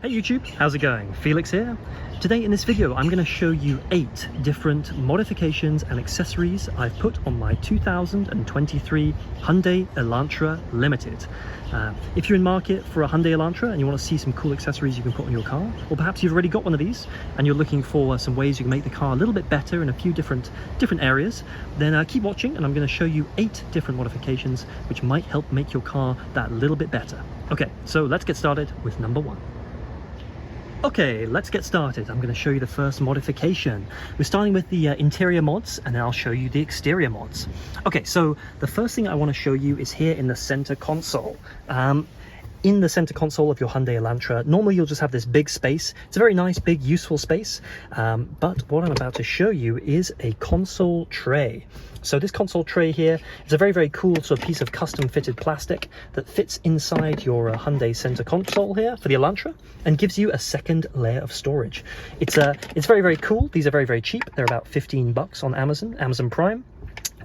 Hey YouTube, how's it going? Felix here. Today in this video I'm going to show you 8 different modifications and accessories I've put on my 2023 Hyundai Elantra Limited. If you're in market for a Hyundai Elantra and you want to see some cool accessories you can put on your car, or perhaps you've already got one of these and you're looking for some ways you can make the car a little bit better in a few different areas, then keep watching and I'm going to show you 8 different modifications which might help make your car that little bit better. Okay, so let's get started with number 1. Okay, let's get started. I'm going to show you the first modification. We're starting with the interior mods, and then I'll show you the exterior mods. Okay, so the first thing I want to show you is here in the center console. In the center console of your Hyundai Elantra, normally you'll just have this big space. It's a very nice, big, useful space. But what I'm about to show you is a console tray. So this console tray here is a very, very cool sort of piece of custom fitted plastic that fits inside your Hyundai center console here for the Elantra and gives you a second layer of storage. It's very, very cool. These are very, very cheap. They're about 15 bucks on Amazon Prime.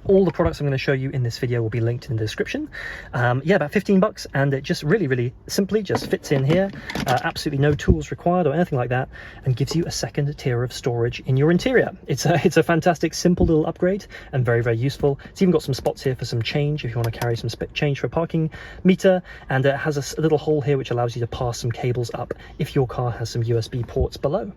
All the products I'm going to show you in this video will be linked in the description. Yeah, about 15 bucks, and it just really simply just fits in here. Absolutely no tools required or anything like that, and gives you a second tier of storage in your interior. It's a fantastic, simple little upgrade and very, very useful. It's even got some spots here for some change if you want to carry some change for a parking meter, and it has a little hole here which allows you to pass some cables up if your car has some USB ports below.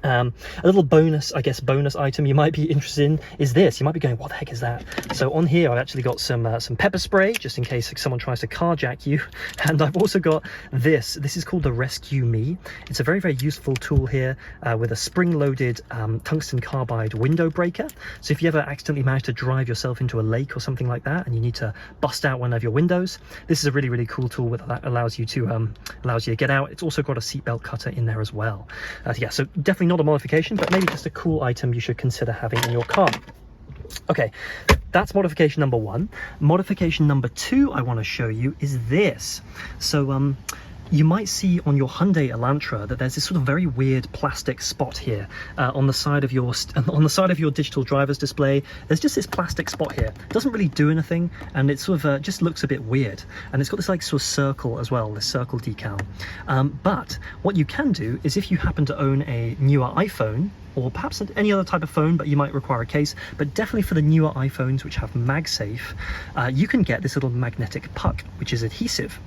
A little bonus item you might be interested in is this. You might be going, what the heck is that? So on here I've actually got some pepper spray just in case someone tries to carjack you, and I've also got this is called the Resqme. It's a very, very useful tool here with a spring-loaded tungsten carbide window breaker. So if you ever accidentally manage to drive yourself into a lake or something like that and you need to bust out one of your windows, this is a really, really cool tool that allows you to get out. It's also got a seatbelt cutter in there as well. Yeah, so definitely not a modification, but maybe just a cool item you should consider having in your car. Okay, that's modification number 1. Modification number 2 I want to show you is this. So you might see on your Hyundai Elantra that there's this sort of very weird plastic spot here on the side of your digital driver's display. There's just this plastic spot here. It doesn't really do anything, and it sort of just looks a bit weird. And it's got this like sort of circle as well, this circle decal. But what you can do is, if you happen to own a newer iPhone, or perhaps any other type of phone, but you might require a case, but definitely for the newer iPhones which have Magsafe, you can get this little magnetic puck, which is adhesive.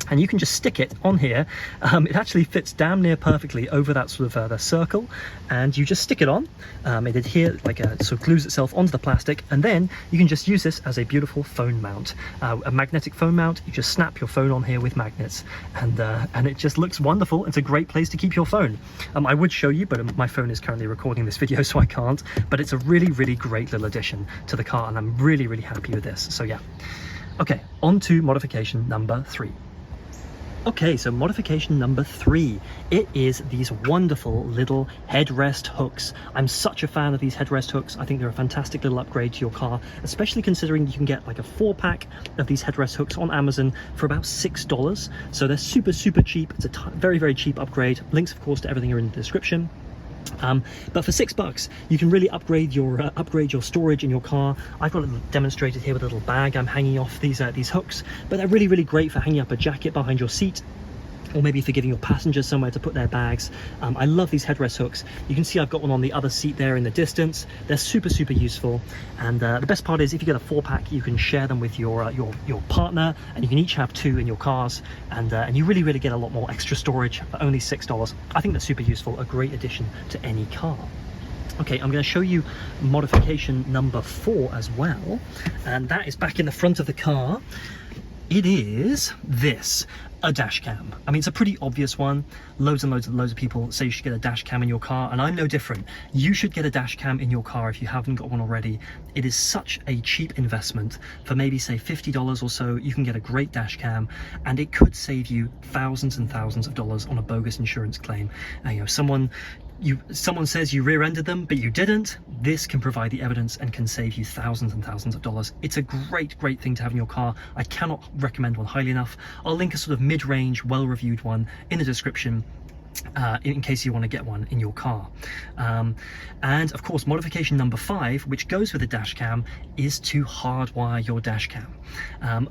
And you can just stick it on here. It actually fits damn near perfectly over that sort of the circle, and you just stick it on. It adheres, sort of glues itself onto the plastic, and then you can just use this as a beautiful phone mount, a magnetic phone mount. You just snap your phone on here with magnets, and it just looks wonderful. It's a great place to keep your phone. I would show you, but my phone is currently recording this video, so I can't. But it's a really, really great little addition to the car, and I'm really, really happy with this. So yeah. Okay, on to modification number 3. Okay, so modification number 3, it is these wonderful little headrest hooks. I'm such a fan of these headrest hooks. I think they're a fantastic little upgrade to your car, especially considering you can get like a 4-pack of these headrest hooks on Amazon for about $6. So they're super, super cheap. It's a very, very cheap upgrade. Links, of course, to everything are in the description. But for $6 you can really upgrade your storage in your car. I've got it demonstrated here with a little bag I'm hanging off these hooks, but they're really, really great for hanging up a jacket behind your seat, or maybe for giving your passengers somewhere to put their bags. I love these headrest hooks. You can see I've got one on the other seat there in the distance. They're super, super useful. And the best part is, if you get a 4-pack, you can share them with your partner, and you can each have 2 in your cars, and you really, really get a lot more extra storage for only $6. I think that's super useful, a great addition to any car. Okay, I'm going to show you modification number 4 as well, and that is back in the front of the car. It is this, a dash cam. I mean, it's a pretty obvious one. Loads of people say you should get a dash cam in your car, and I'm no different. You should get a dash cam in your car if you haven't got one already. It is such a cheap investment. For maybe say $50 or so, you can get a great dash cam, and it could save you thousands and thousands of dollars on a bogus insurance claim. You know, someone says you rear-ended them, but you didn't. This can provide the evidence and can save you thousands and thousands of dollars. It's a great thing to have in your car. I cannot recommend one highly enough. I'll link a sort of mid-range, well-reviewed one in the description. in case you want to get one in your car. And of course, modification number 5, which goes with the dash cam, is to hardwire your dash cam.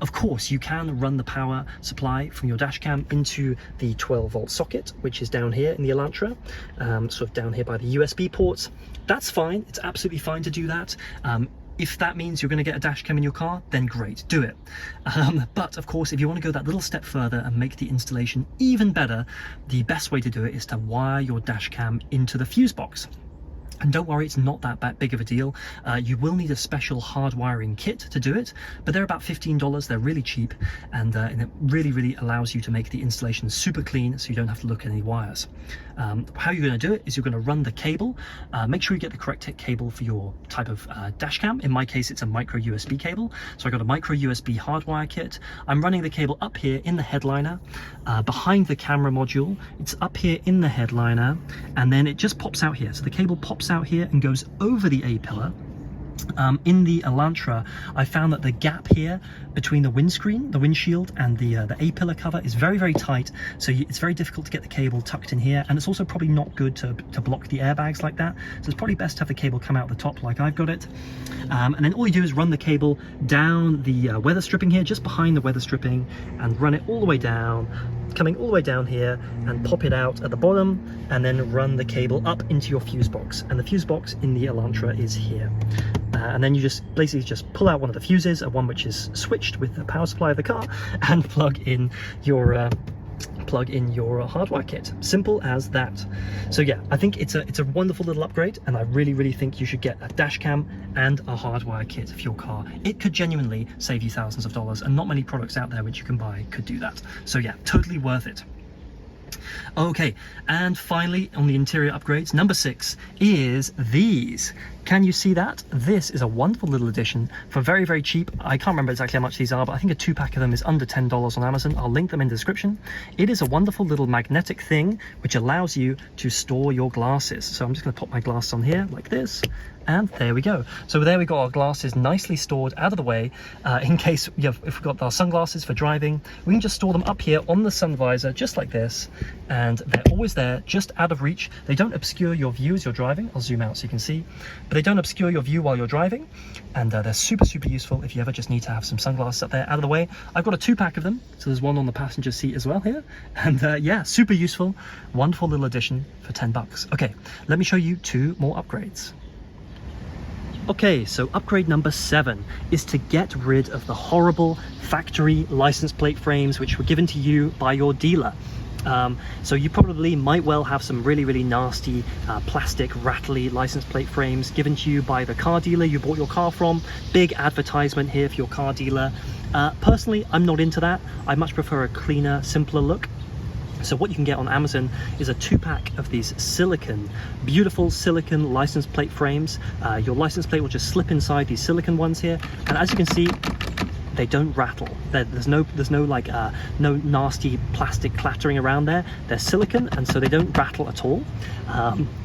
Of course, you can run the power supply from your dash cam into the 12-volt socket, which is down here in the Elantra, sort of down here by the USB ports. That's fine. It's absolutely fine to do that. If that means you're going to get a dash cam in your car, then great, do it. But of course, if you want to go that little step further and make the installation even better, the best way to do it is to wire your dash cam into the fuse box. And don't worry, it's not that big of a deal. You will need a special hard wiring kit to do it, but they're about $15. They're really cheap, and it really allows you to make the installation super clean, so you don't have to look at any wires. How you're going to do it is you're going to run the cable. Make sure you get the correct cable for your type of dash cam. In my case, it's a micro USB cable, so I got a micro USB hardwire kit. I'm running the cable up here in the headliner, behind the camera module. It's up here in the headliner, and then it just pops out here. So the cable pops out here and goes over the A-pillar. In the Elantra, I found that the gap here between the windshield and the A-pillar cover is very tight, so it's very difficult to get the cable tucked in here, and it's also probably not good to block the airbags like that, so it's probably best to have the cable come out the top like I've got it. And then all you do is run the cable down the weather stripping here, just behind the weather stripping, and run it all the way down, coming all the way down here, and pop it out at the bottom, and then run the cable up into your fuse box. And the fuse box in the Elantra is here. And then you just basically just pull out one of the fuses, one which is switched with the power supply of the car, and plug in your hardwire kit. Simple as that. So yeah, I think it's a wonderful little upgrade, and I really think you should get a dash cam and a hardwire kit for your car. It could genuinely save you thousands of dollars, and not many products out there which you can buy could do that. So yeah, totally worth it. Okay, and finally on the interior upgrades, number 6 is these. Can you see that? This is a wonderful little addition for very cheap. I can't remember exactly how much these are, but I think a 2-pack of them is under $10 on Amazon. I'll link them in the description. It is a wonderful little magnetic thing which allows you to store your glasses. So I'm just going to pop my glasses on here like this, and there we go. So there we got our glasses nicely stored out of the way, in case if we've got our sunglasses for driving, we can just store them up here on the sun visor just like this, and they're always there, just out of reach. They don't obscure your view as you're driving. I'll zoom out so you can see, but they don't obscure your view while you're driving, and they're super useful if you ever just need to have some sunglasses up there out of the way. I've got a 2-pack of them, so there's one on the passenger seat as well here, and yeah, super useful, wonderful little addition for $10. Okay, let me show you 2 more upgrades. Okay, so upgrade number 7 is to get rid of the horrible factory license plate frames which were given to you by your dealer. So you probably might well have some really nasty plastic rattly license plate frames given to you by the car dealer you bought your car from. Big advertisement here for your car dealer. Personally, I'm not into that. I much prefer a cleaner, simpler look. So what you can get on Amazon is a 2-pack of these beautiful silicon license plate frames. Your license plate will just slip inside these silicon ones here, and as you can see, they don't rattle. There's no nasty plastic clattering around there. They're silicon, and so they don't rattle at all.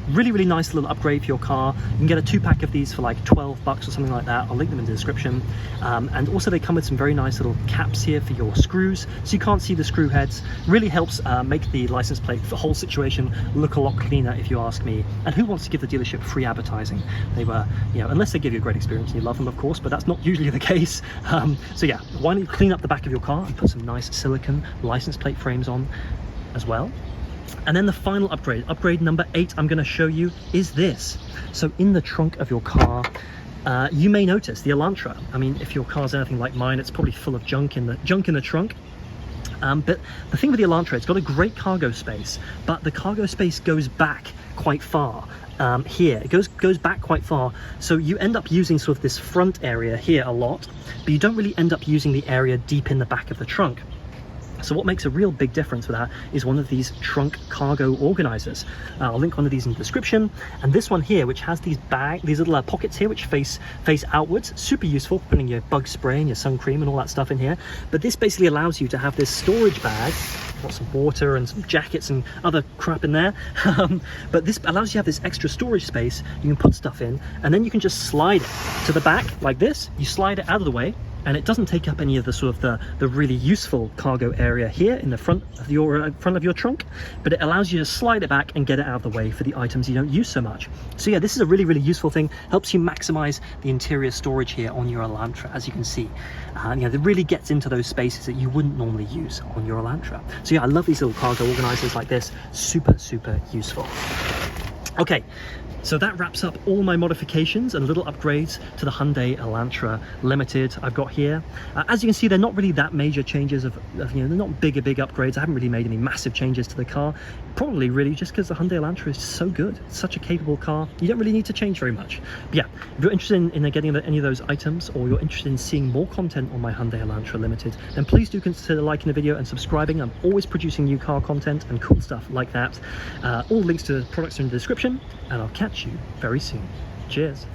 Really nice little upgrade for your car. You can get a 2-pack of these for like $12 or something like that. I'll link them in the description. And also they come with some very nice little caps here for your screws, so you can't see the screw heads. Really helps make the license plate, the whole situation, look a lot cleaner, if you ask me. And who wants to give the dealership free advertising? They were, unless they give you a great experience and you love them, of course, but that's not usually the case. So yeah, why don't you clean up the back of your car and put some nice silicon license plate frames on as well. And then the final upgrade number 8 I'm going to show you is this. So in the trunk of your car, you may notice the Elantra. I mean, if your car's anything like mine, it's probably full of junk in the trunk. But the thing with the Elantra, it's got a great cargo space, but the cargo space goes back quite far. Here it goes back quite far, so you end up using sort of this front area here a lot, but you don't really end up using the area deep in the back of the trunk. So what makes a real big difference with that is one of these trunk cargo organizers. I'll link one of these in the description. And this one here, which has these little pockets here which face outwards, super useful for putting your bug spray and your sun cream and all that stuff in here. But this basically allows you to have this storage bag, got some water and some jackets and other crap in there. But this allows you to have this extra storage space. You can put stuff in, and then you can just slide it to the back like this. You slide it out of the way, and it doesn't take up any of the sort of the really useful cargo area here in the front of your trunk, but it allows you to slide it back and get it out of the way for the items you don't use so much. So yeah, this is a really, really useful thing. Helps you maximize the interior storage here on your Elantra, as you can see. You know, it really gets into those spaces that you wouldn't normally use on your Elantra. So yeah, I love these little cargo organizers like this. Super, super useful. Okay, so that wraps up all my modifications and little upgrades to the Hyundai Elantra Limited I've got here. As you can see, they're not really that major changes of you know, they're not big upgrades. I haven't really made any massive changes to the car. Probably really just because the Hyundai Elantra is so good. It's such a capable car. You don't really need to change very much. But yeah, if you're interested in getting any of those items, or you're interested in seeing more content on my Hyundai Elantra Limited, then please do consider liking the video and subscribing. I'm always producing new car content and cool stuff like that. All links to the products are in the description, and I'll catch you very soon. Cheers.